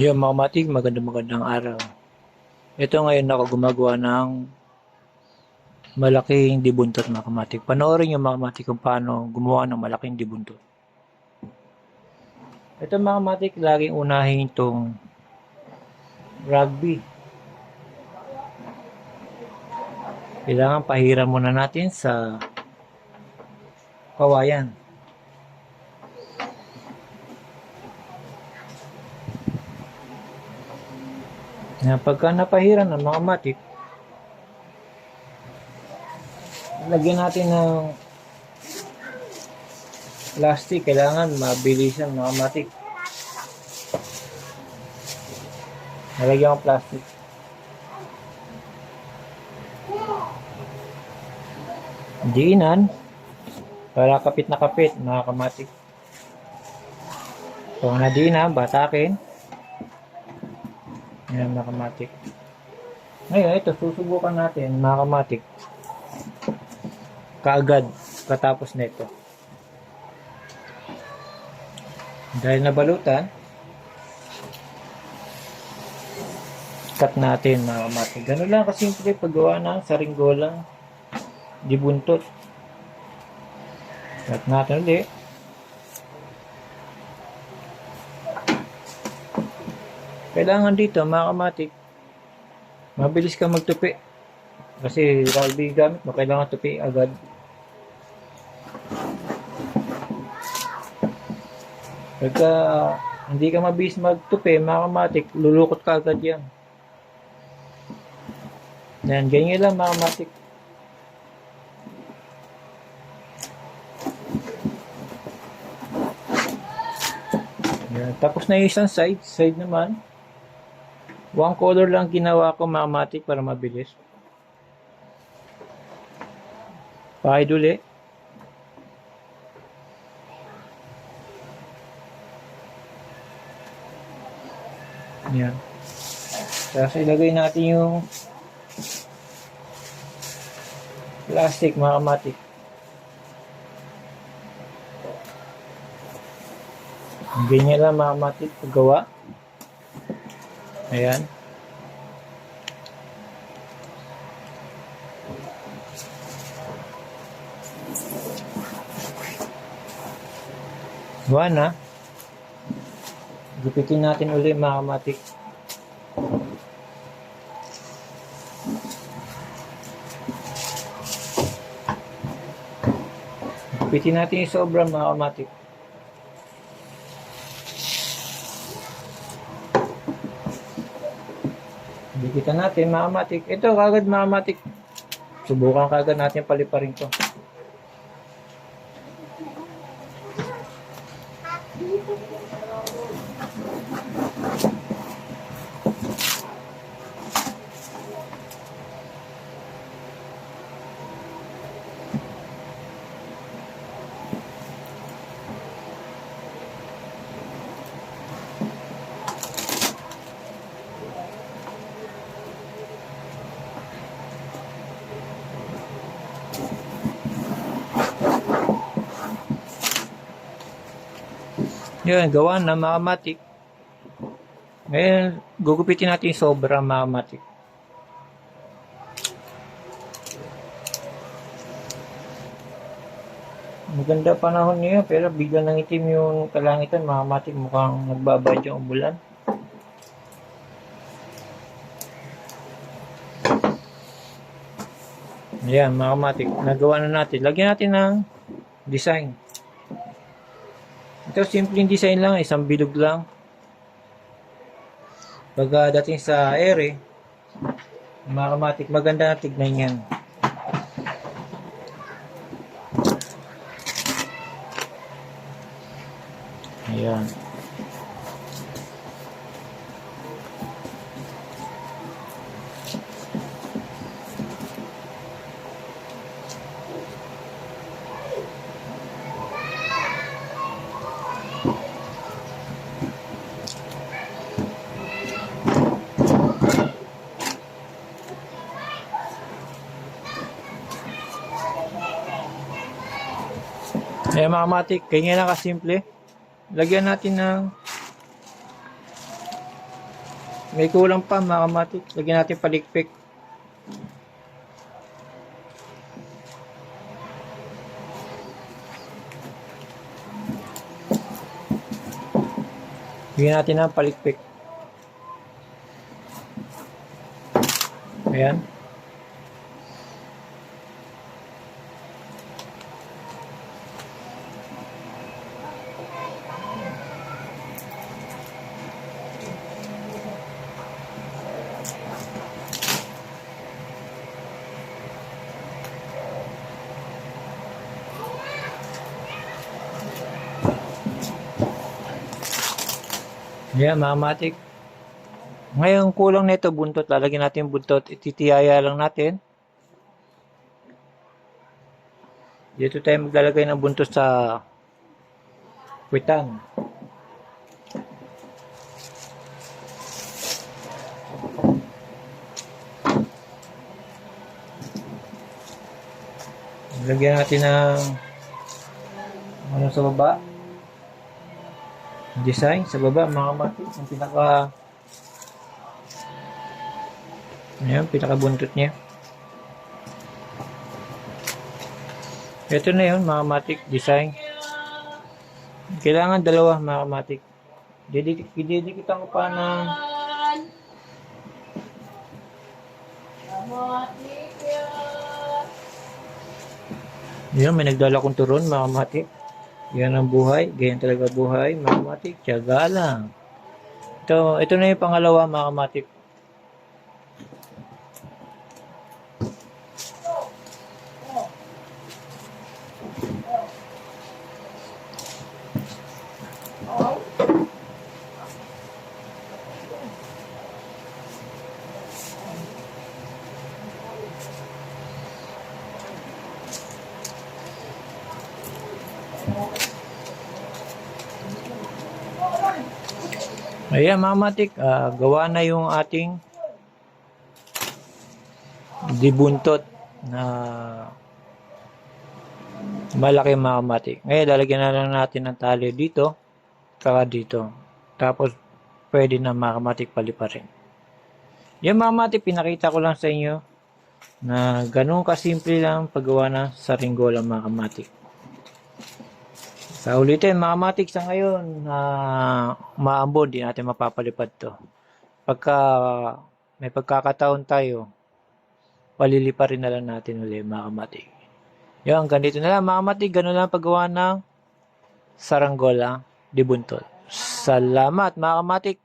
Yung mga matik, magandang araw. Ito ngayon ako gumagawa ng malaking dibuntot mga kamatik. Panoorin yung mga kamatik kung paano gumawa ng malaking dibuntot. Ito mga kamatik, laging unahin itong rugby. Kailangan pahiran muna natin sa kawayan. Pagka napahiran ng mga matik, lagyan natin ng plastic. Kailangan mabilisan mga matik. Nalagyan ko plastic. Diinan para kapit na kapit mga kamatik. So nadiinan, batakin. Yan mga kamatik. Ngayon ito susubukan natin mga kamatik kaagad katapos nito. Dahil nabalutan, cut natin mga kamatik. Ganun lang kasimple paggawa ng saringgolang dibuntot. Cut natin ulit. Kailangan dito mga kamatik, mabilis ka magtupi. Kasi rugby gamit mo, kailangan tupi agad. Pagka hindi ka mabilis magtupi mga kamatik, lulukot ka agad yan. Yan, ganyan lang mga kamatik. Yan, tapos na yung isang side naman. One color lang ginawa ko mga kamatik para mabilis. Pakid uli. Yan. Tapos ilagay natin yung plastic mga kamatik. Ganyan lang mga kamatik paggawa. Ayan. Gawa na. Gupitin natin uli mga kamatik. Gupitin natin yung sobra mga kamatik. Gupitan natin mga kamatik. Ito kagad mga kamatik. Subukan kagad natin paliparin to. Yun, gawa na mga kamatik. Ngayon, gugupitin natin yung sobra mga kamatik. Maganda panahon niyo pero biglang nangitim yung kalangitan mga kamatik. Mukhang nagbabad yung umulan. Ayan mga kamatik, nagawa na natin. Lagyan natin ng design. Ito simpleng design lang, isang bilog lang. Pagdating sa ere, mga kamatik, maganda na tignan yan. Ayan. Ayan mga kamatik, ganyan lang kasimple. Lagyan natin ng May kulang pa mga kamatik. Lagyan natin palikpik. Lagyan natin ng palikpik. Ayan. Ayan mga kamatik. Ngayon kulang nito buntot. Lalagyan natin yung buntot. Ititiyaya lang natin. Dito tayo maglalagay ng buntot sa kwitan. Lagyan natin ng ano sa baba. Design sa baba mga kamatik. Ang pinaka buntot niya. Ito na yun mga kamatik. Design. Kailangan dalawa mga kamatik. Didikitan ko pa ng yun, may nagdala kong turon mga kamatik. Yan ang buhay. Ganyan talaga buhay mga kamatik. Tiyaga lang. Ito na yung pangalawa mga kamatik. Ayan mga kamatik, gawa na yung ating dibuntot na malaki mga kamatik. Ngayon lalagyan na lang natin ng tali dito saka dito. Tapos pwede na mga kamatik paliparin. Yan mga kamatik, pinakita ko lang sa inyo na ganun kasimple lang paggawa ng saringgola mga kamatik. Sa ulitin mga kamatik, sa ngayon maambon, di natin mapapalipad to. Pagka may pagkakataon tayo, paliliparin na lang natin ulit mga kamatik. Yan, ganito na lang mga kamatik, ganun lang paggawa ng saranggola di buntot. Salamat mga kamatik.